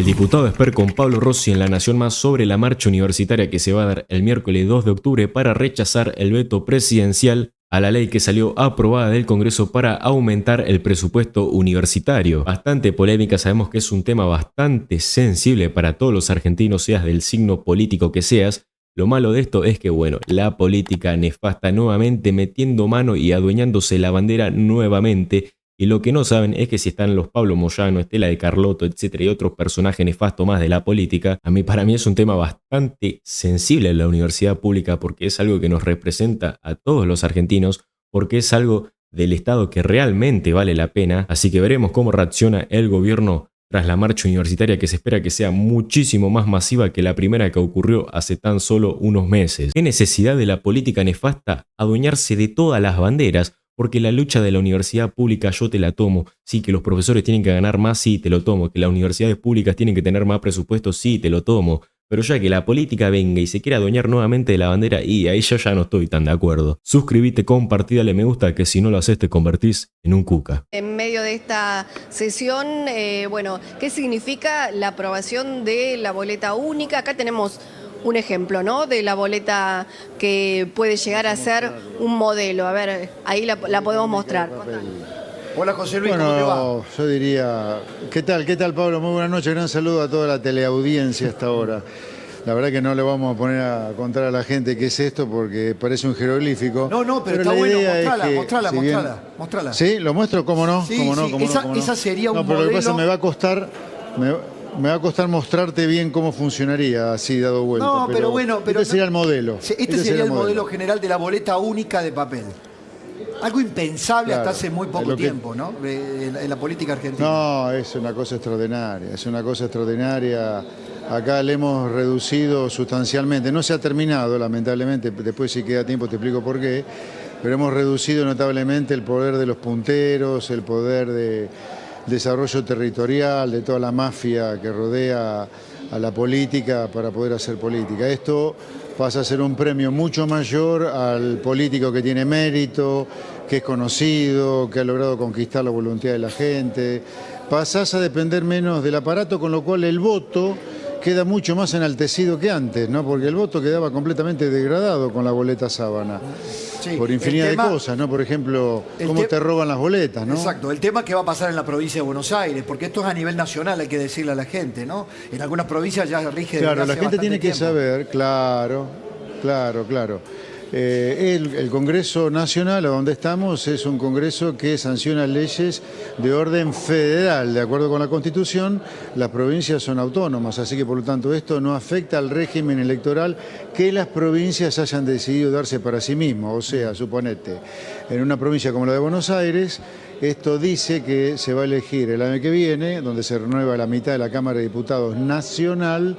El diputado Esper con Pablo Rossi en La Nación Más sobre la marcha universitaria que se va a dar el miércoles 2 de octubre para rechazar el veto presidencial a la ley que salió aprobada del Congreso para aumentar el presupuesto universitario. Bastante polémica, sabemos que es un tema bastante sensible para todos los argentinos, seas del signo político que seas. Lo malo de esto es que, bueno, la política nefasta nuevamente metiendo mano y adueñándose la bandera nuevamente. Y lo que no saben es que si están los Pablo Moyano, Estela de Carlotto, etcétera, y otros personajes nefastos más de la política, para mí es un tema bastante sensible en la universidad pública porque es algo que nos representa a todos los argentinos, porque es algo del Estado que realmente vale la pena. Así que veremos cómo reacciona el gobierno tras la marcha universitaria que se espera que sea muchísimo más masiva que la primera que ocurrió hace tan solo unos meses. ¿Qué necesidad de la política nefasta adueñarse de todas las banderas? Porque la lucha de la universidad pública yo te la tomo. Sí, que los profesores tienen que ganar más, sí, te lo tomo. Que las universidades públicas tienen que tener más presupuesto, sí, te lo tomo. Pero ya que la política venga y se quiera adueñar nuevamente de la bandera, y ahí yo ya no estoy tan de acuerdo. Suscríbete, compartí, dale me gusta, que si no lo haces te convertís en un cuca. En medio de esta sesión, bueno, ¿qué significa la aprobación de la boleta única? Acá tenemos un ejemplo, ¿no? De la boleta que puede llegar a ser un modelo. A ver, ahí la podemos mostrar. Hola José Luis, ¿cómo te va? Yo diría, ¿qué tal Pablo? Muy buenas noches, gran saludo a toda la teleaudiencia hasta ahora. La verdad que no le vamos a poner a contar a la gente qué es esto porque parece un jeroglífico. No, pero está bueno, mostrala. ¿Sí? ¿Lo muestro? ¿Cómo no? Sí, ¿Cómo no? sí, ¿Cómo esa, no? ¿Cómo no? esa sería un No, pero modelo... lo que pasa me va a costar mostrarte bien cómo funcionaría así dado vuelta. No, pero bueno... Este sería el modelo. Este sería el modelo general de la boleta única de papel. Algo impensable hasta hace muy poco tiempo, ¿no? En la política argentina. No, es una cosa extraordinaria, es una cosa extraordinaria. Acá le hemos reducido sustancialmente, no se ha terminado lamentablemente, después si queda tiempo te explico por qué, pero hemos reducido notablemente el poder de los punteros, el poder de desarrollo territorial, de toda la mafia que rodea a la política para poder hacer política. Esto pasa a ser un premio mucho mayor al político que tiene mérito, que es conocido, que ha logrado conquistar la voluntad de la gente. Pasás a depender menos del aparato, con lo cual el voto queda mucho más enaltecido que antes, ¿no? Porque el voto quedaba completamente degradado con la boleta sábana. Sí, por infinidad de cosas, ¿no? Por ejemplo, cómo te roban las boletas, ¿no? Exacto, el tema que va a pasar en la provincia de Buenos Aires, porque esto es a nivel nacional, hay que decirle a la gente, ¿no? En algunas provincias ya rige desde Claro, hace la gente tiene que tiempo. saber, claro. El Congreso Nacional, a donde estamos, es un Congreso que sanciona leyes de orden federal. De acuerdo con la Constitución, las provincias son autónomas, así que por lo tanto esto no afecta al régimen electoral que las provincias hayan decidido darse para sí mismos. O sea, suponete, en una provincia como la de Buenos Aires, esto dice que se va a elegir el año que viene, donde se renueva la mitad de la Cámara de Diputados nacional,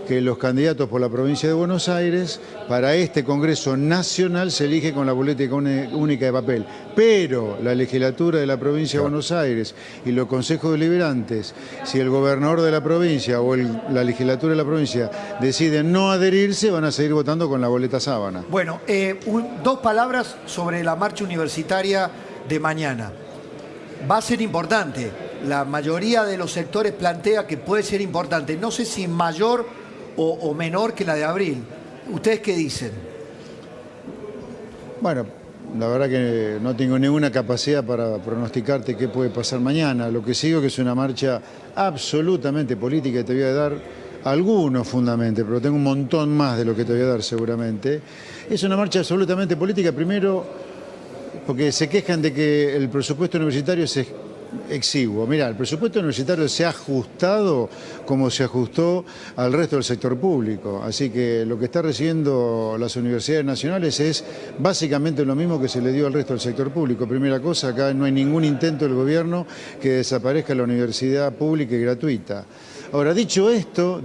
que los candidatos por la provincia de Buenos Aires, para este Congreso Nacional se elige con la boleta única de papel. Pero la legislatura de la provincia de Buenos Aires y los consejos deliberantes, si el gobernador de la provincia o la legislatura de la provincia deciden no adherirse, van a seguir votando con la boleta sábana. Bueno, dos palabras sobre la marcha universitaria de mañana. Va a ser importante. La mayoría de los sectores plantea que puede ser importante. No sé si mayor o menor que la de abril. ¿Ustedes qué dicen? Bueno, la verdad que no tengo ninguna capacidad para pronosticarte qué puede pasar mañana. Lo que sigo es que es una marcha absolutamente política y te voy a dar algunos fundamentos, pero tengo un montón más de lo que te voy a dar seguramente. Es una marcha absolutamente política, primero porque se quejan de que el presupuesto universitario es exiguo. Mirá, el presupuesto universitario se ha ajustado como se ajustó al resto del sector público. Así que lo que está recibiendo las universidades nacionales es básicamente lo mismo que se le dio al resto del sector público. Primera cosa, acá no hay ningún intento del gobierno que desaparezca la universidad pública y gratuita. Ahora, dicho esto,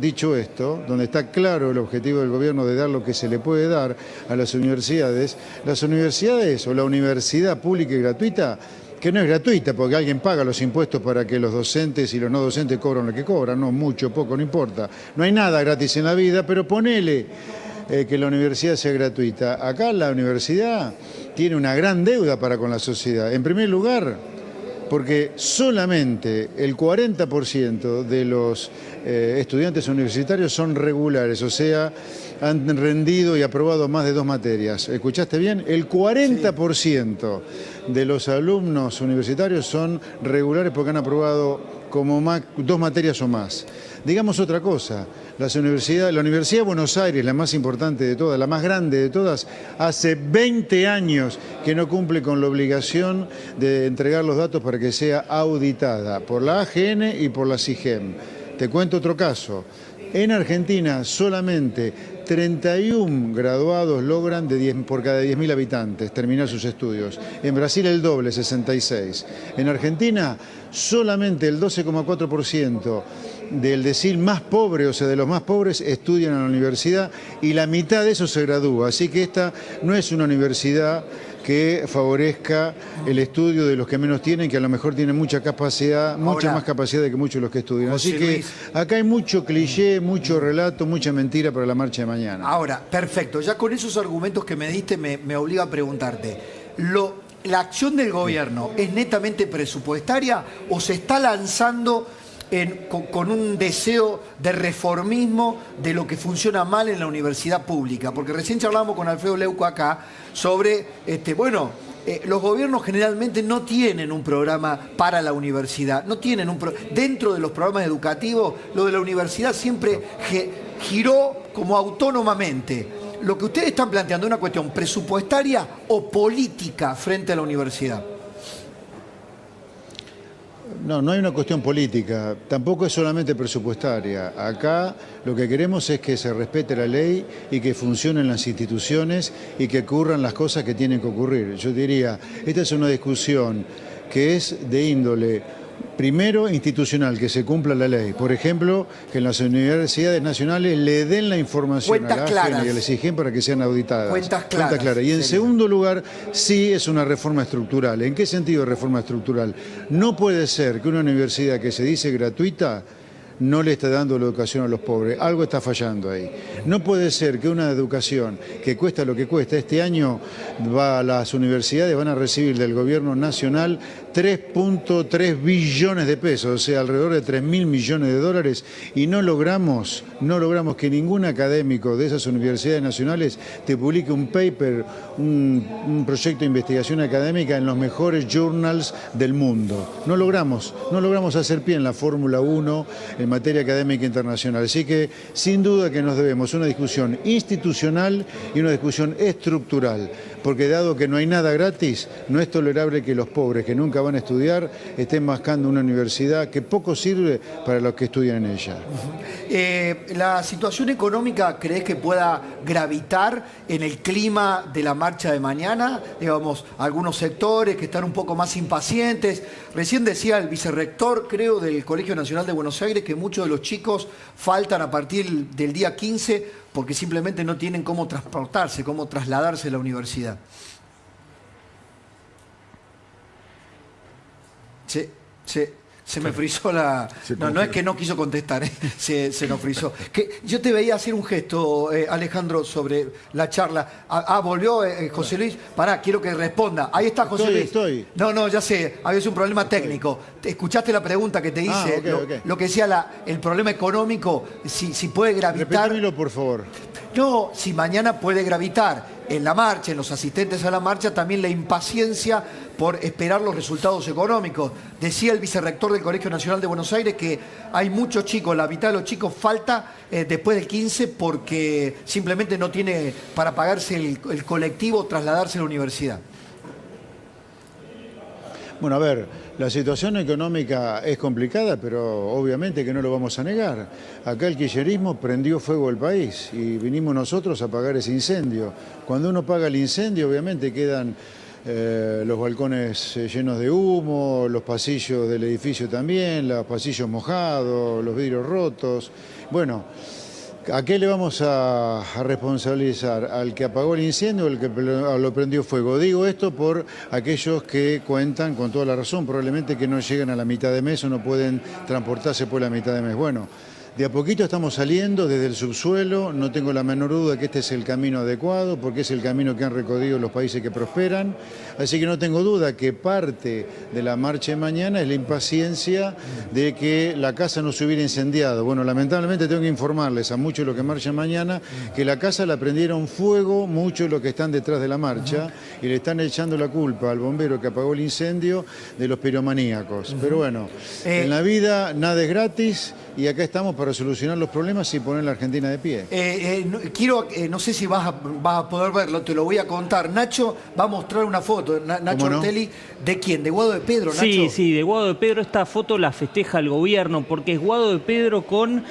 donde está claro el objetivo del gobierno de dar lo que se le puede dar a las universidades o la universidad pública y gratuita, que no es gratuita porque alguien paga los impuestos para que los docentes y los no docentes cobran lo que cobran, no mucho, poco, no importa. No hay nada gratis en la vida, pero ponele que la universidad sea gratuita. Acá la universidad tiene una gran deuda para con la sociedad. En primer lugar, porque solamente el 40% de los estudiantes universitarios son regulares, o sea, han rendido y aprobado más de 2 materias. ¿Escuchaste bien? El 40% de los alumnos universitarios son regulares porque han aprobado como 2 materias o más. Digamos otra cosa, la Universidad de Buenos Aires, la más importante de todas, la más grande de todas, hace 20 años que no cumple con la obligación de entregar los datos para que sea auditada por la AGN y por la SIGEM. Te cuento otro caso. En Argentina solamente 31 graduados logran por cada 10.000 habitantes terminar sus estudios. En Brasil el doble, 66. En Argentina solamente el 12,4% del decil más pobre, o sea, de los más pobres, estudian en la universidad y la mitad de eso se gradúa. Así que esta no es una universidad que favorezca el estudio de los que menos tienen, que a lo mejor tienen mucha capacidad, mucha más capacidad de que muchos de los que estudian. Así que acá hay mucho cliché, mucho relato, mucha mentira para la marcha de mañana. Ahora, perfecto. Ya con esos argumentos que me diste me obliga a preguntarte. ¿La acción del gobierno es netamente presupuestaria o se está lanzando con un deseo de reformismo de lo que funciona mal en la universidad pública? Porque recién charlábamos con Alfredo Leuco acá sobre, los gobiernos generalmente no tienen un programa para la universidad, no tienen dentro de los programas educativos, lo de la universidad siempre giró como autónomamente. Lo que ustedes están planteando es una cuestión presupuestaria o política frente a la universidad. No, no hay una cuestión política, tampoco es solamente presupuestaria. Acá lo que queremos es que se respete la ley y que funcionen las instituciones y que ocurran las cosas que tienen que ocurrir. Yo diría, esta es una discusión que es de índole, primero, institucional, que se cumpla la ley. Por ejemplo, que en las universidades nacionales le den la información a la AGN y a la SIGEM para que sean auditadas. Cuentas claras. Y en segundo lugar, sí es una reforma estructural. ¿En qué sentido reforma estructural? No puede ser que una universidad que se dice gratuita no le está dando la educación a los pobres. Algo está fallando ahí. No puede ser que una educación que cuesta lo que cuesta, este año las universidades van a recibir del gobierno nacional 3.3 billones de pesos, o sea, alrededor de 3.000 millones de dólares, y no logramos que ningún académico de esas universidades nacionales te publique un paper, un proyecto de investigación académica en los mejores journals del mundo. No logramos hacer pie en la Fórmula 1 en materia académica internacional. Así que, sin duda que nos debemos una discusión institucional y una discusión estructural, porque dado que no hay nada gratis, no es tolerable que los pobres que nunca van a estudiar estén mascando una universidad que poco sirve para los que estudian en ella. ¿La situación económica crees que pueda gravitar en el clima de la marcha de mañana? Digamos, algunos sectores que están un poco más impacientes. Recién decía el vicerrector, creo, del Colegio Nacional de Buenos Aires, que muchos de los chicos faltan a partir del día 15 porque simplemente no tienen cómo transportarse, cómo trasladarse a la universidad. Se me frizó la... No es que no quiso contestar, se nos frizó. Yo te veía hacer un gesto, Alejandro, sobre la charla. ¿Volvió José Luis? Pará, quiero que responda. Ahí está José Luis. Estoy. No, ya sé, había sido un problema técnico. ¿Escuchaste la pregunta que te hice? Okay. Lo que decía el problema económico, si puede gravitar... Repítamelo, por favor. No, si mañana puede gravitar en la marcha, en los asistentes a la marcha, también la impaciencia por esperar los resultados económicos. Decía el vicerrector del Colegio Nacional de Buenos Aires que hay muchos chicos, la mitad de los chicos falta después del 15 porque simplemente no tiene para pagarse el colectivo o trasladarse a la universidad. Bueno, a ver, la situación económica es complicada, pero obviamente que no lo vamos a negar. Acá el kirchnerismo prendió fuego al país y vinimos nosotros a apagar ese incendio. Cuando uno apaga el incendio, obviamente quedan los balcones llenos de humo, los pasillos del edificio también, los pasillos mojados, los vidrios rotos. Bueno, ¿a qué le vamos a responsabilizar? ¿Al que apagó el incendio o al que lo prendió fuego? Digo esto por aquellos que cuentan con toda la razón, probablemente que no llegan a la mitad de mes o no pueden transportarse por la mitad de mes. Bueno, De a poquito estamos saliendo desde el subsuelo, no tengo la menor duda que este es el camino adecuado, porque es el camino que han recorrido los países que prosperan, así que no tengo duda que parte de la marcha de mañana es la impaciencia de que la casa no se hubiera incendiado. Bueno, lamentablemente tengo que informarles a muchos de los que marchan mañana que la casa la prendieron fuego muchos de los que están detrás de la marcha y le están echando la culpa al bombero que apagó el incendio de los piromaníacos. Pero bueno, en la vida nada es gratis y acá estamos para solucionar los problemas y poner la Argentina de pie. No sé si vas a poder verlo, te lo voy a contar. Nacho va a mostrar una foto, Nacho Ortelli, ¿de quién? ¿De Guado de Pedro, Nacho? Sí, de Guado de Pedro. Esta foto la festeja el gobierno porque es Guado de Pedro con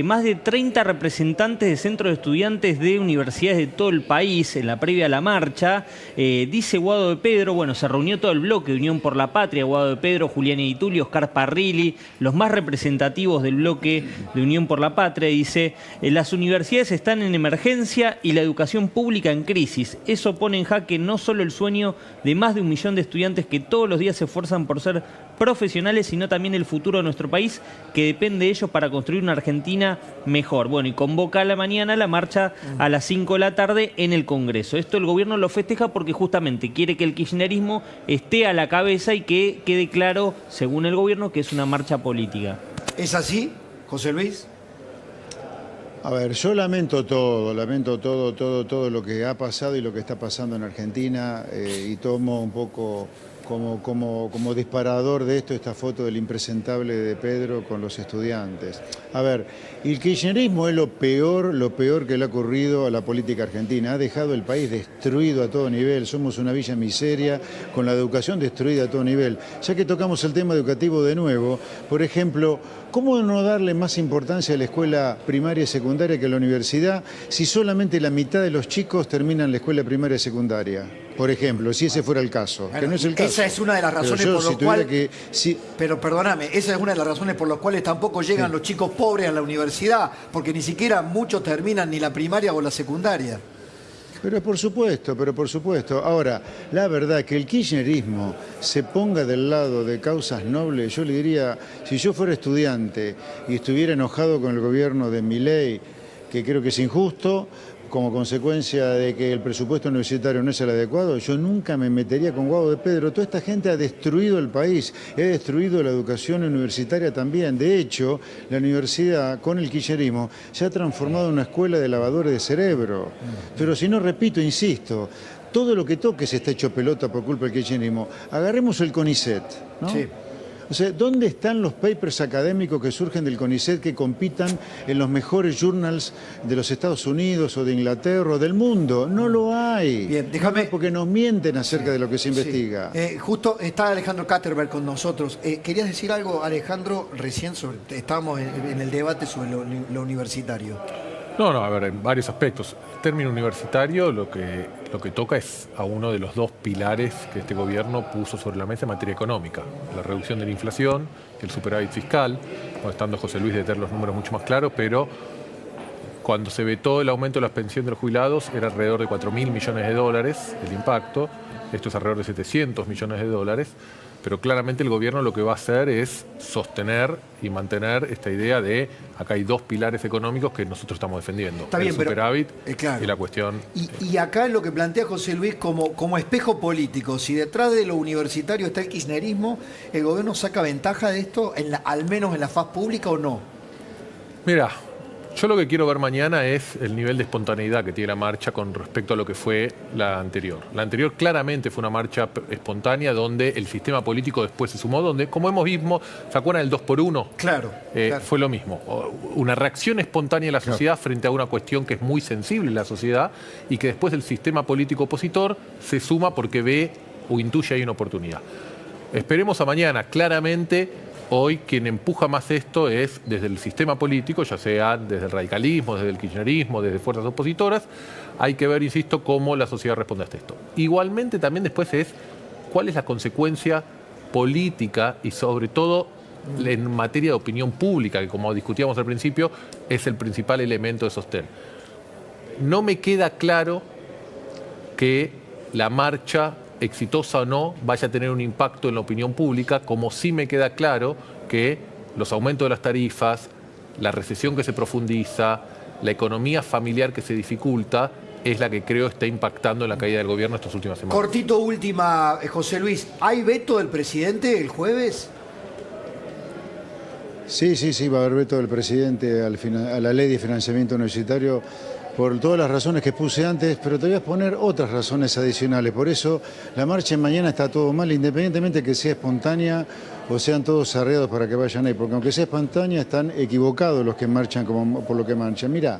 más de 30 representantes de centros de estudiantes de universidades de todo el país en la previa a la marcha. Dice Guado de Pedro, bueno, se reunió todo el bloque de Unión por la Patria, Guado de Pedro, Julián Editulio, Oscar Parrilli, los más representativos del bloque de Unión por la Patria. Dice, las universidades están en emergencia y la educación pública en crisis. Eso pone en jaque no solo el sueño de más de 1 millón de estudiantes que todos los días se esfuerzan por ser profesionales, sino también el futuro de nuestro país, que depende de ellos para construir una Argentina mejor. Bueno, y convoca a la mañana la marcha a las 5 de la tarde en el Congreso. Esto el gobierno lo festeja porque justamente quiere que el kirchnerismo esté a la cabeza y que quede claro, según el gobierno, que es una marcha política. ¿Es así, José Luis? A ver, yo lamento todo lo que ha pasado y lo que está pasando en Argentina y tomo un poco como disparador de esto esta foto del impresentable de Pedro con los estudiantes. A ver, el kirchnerismo es lo peor que le ha ocurrido a la política argentina. Ha dejado el país destruido a todo nivel. Somos una villa miseria con la educación destruida a todo nivel. Ya que tocamos el tema educativo de nuevo, por ejemplo, ¿cómo no darle más importancia a la escuela primaria y secundaria que a la universidad si solamente la mitad de los chicos terminan la escuela primaria y secundaria? Por ejemplo, si ese fuera el caso, bueno, que no es el caso. Esa es una de las razones por las cuales... Pero perdóname, esa es una de las razones por las cuales tampoco llegan los chicos pobres a la universidad, porque ni siquiera muchos terminan ni la primaria o la secundaria. Pero por supuesto. Ahora, la verdad que el kirchnerismo se ponga del lado de causas nobles, yo le diría, si yo fuera estudiante y estuviera enojado con el gobierno de Milei, que creo que es injusto, como consecuencia de que el presupuesto universitario no es el adecuado, yo nunca me metería con Guado de Pedro. Toda esta gente ha destruido el país, ha destruido la educación universitaria también. De hecho, la universidad, con el kirchnerismo, se ha transformado en una escuela de lavadores de cerebro. Pero si no, repito, insisto, todo lo que toque se está hecho pelota por culpa del kirchnerismo. Agarremos el CONICET, ¿no? Sí. O sea, ¿dónde están los papers académicos que surgen del CONICET que compitan en los mejores journals de los Estados Unidos o de Inglaterra o del mundo? No lo hay. Bien, déjame... No, porque nos mienten acerca de lo que se investiga. Justo está Alejandro Katterberg con nosotros. ¿Querías decir algo, Alejandro, recién estábamos en el debate sobre lo universitario? No, a ver, en varios aspectos. El término universitario lo que toca es a uno de los dos pilares que este gobierno puso sobre la mesa en materia económica. La reducción de la inflación y el superávit fiscal. Bueno, estando José Luis de tener los números mucho más claros, pero cuando se vetó el aumento de las pensiones de los jubilados era alrededor de 4.000 millones de dólares el impacto. Esto es alrededor de 700 millones de dólares. Pero claramente el gobierno lo que va a hacer es sostener y mantener esta idea de acá hay dos pilares económicos que nosotros estamos defendiendo. Está bien, el superávit claro. Y la cuestión... Y acá lo que plantea José Luis como espejo político, si detrás de lo universitario está el kirchnerismo, ¿el gobierno saca ventaja de esto, al menos en la faz pública o no? Mira, yo lo que quiero ver mañana es el nivel de espontaneidad que tiene la marcha con respecto a lo que fue la anterior. La anterior claramente fue una marcha espontánea donde el sistema político después se sumó, donde, como hemos visto, ¿se acuerdan del 2x1? Claro. Fue lo mismo. Una reacción espontánea de la sociedad frente a una cuestión que es muy sensible en la sociedad y que después el sistema político opositor se suma porque ve o intuye ahí una oportunidad. Esperemos a mañana. Claramente, hoy quien empuja más esto es desde el sistema político, ya sea desde el radicalismo, desde el kirchnerismo, desde fuerzas opositoras. Hay que ver, insisto, cómo la sociedad responde a esto. Igualmente también después es cuál es la consecuencia política y sobre todo en materia de opinión pública, que como discutíamos al principio, es el principal elemento de sostén. No me queda claro que la marcha, exitosa o no, vaya a tener un impacto en la opinión pública, como sí me queda claro que los aumentos de las tarifas, la recesión que se profundiza, la economía familiar que se dificulta, es la que creo está impactando en la caída del gobierno estas últimas semanas. Cortito, última, José Luis. ¿Hay veto del presidente el jueves? Sí, va a haber veto del presidente a la ley de financiamiento universitario por todas las razones que puse antes, pero te voy a poner otras razones adicionales. Por eso la marcha de mañana está todo mal, independientemente de que sea espontánea o sean todos arreados para que vayan ahí, porque aunque sea espontánea están equivocados los que marchan por lo que marchan. Mirá,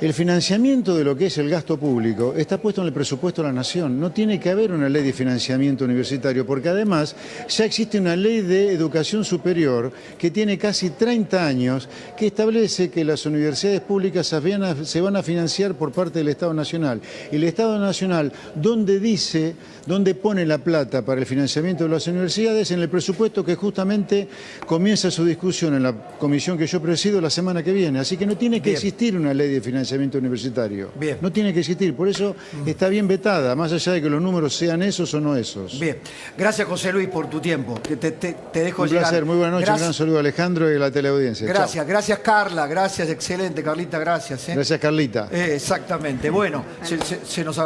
el financiamiento de lo que es el gasto público está puesto en el presupuesto de la Nación. No tiene que haber una ley de financiamiento universitario, porque además ya existe una ley de educación superior que tiene casi 30 años, que establece que las universidades públicas se van a financiar por parte del Estado Nacional. Y el Estado Nacional, donde pone la plata para el financiamiento de las universidades, en el presupuesto que justamente comienza su discusión en la comisión que yo presido la semana que viene. Así que no tiene que existir una ley de financiamiento universitario. Bien. No tiene que existir, por eso está bien vetada, más allá de que los números sean esos o no esos. Bien. Gracias, José Luis, por tu tiempo. Te dejo llegar. Un placer, muy buenas noches, Gracias. un gran saludo a Alejandro y a la teleaudiencia. Gracias, Chao. gracias Carla, gracias, excelente Carlita, gracias. Gracias, Carlita. Exactamente, bueno, se nos ha